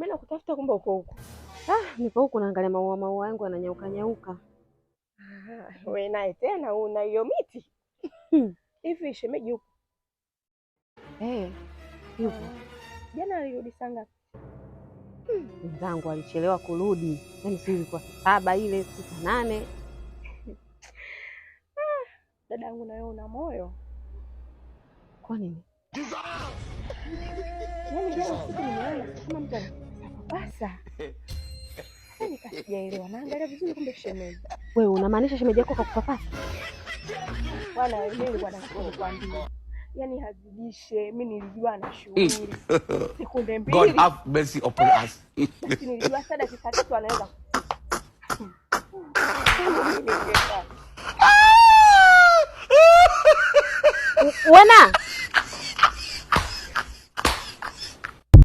Bila kutafuta kumbe uko huko. Niko huko naangalia maua yangu yananyauka nyauka. Wewe naye tena una hiyo miti. Hivi shemeji yuko? Yupo. Jana alirudi saa ngapi? Mzangu alichelewa kurudi. Yaani si ilikuwa 7 ile 8. Dadangu na wewe una moyo. Kwa nini? Yaani jana usiku nimeona kama mtu anapapasa. Sasa nikasijaelewa. Naangalia vizuri kumbe shemeji. Wewe unamaanisha shemeji yako kakupapasa? Bwana mimi bwana sikwambia. Yaani hazidishe, mimi nilijua na shughuli. Sekunde 2. God have mercy upon us. Nilijua saa dakika 3 anaweza. Wana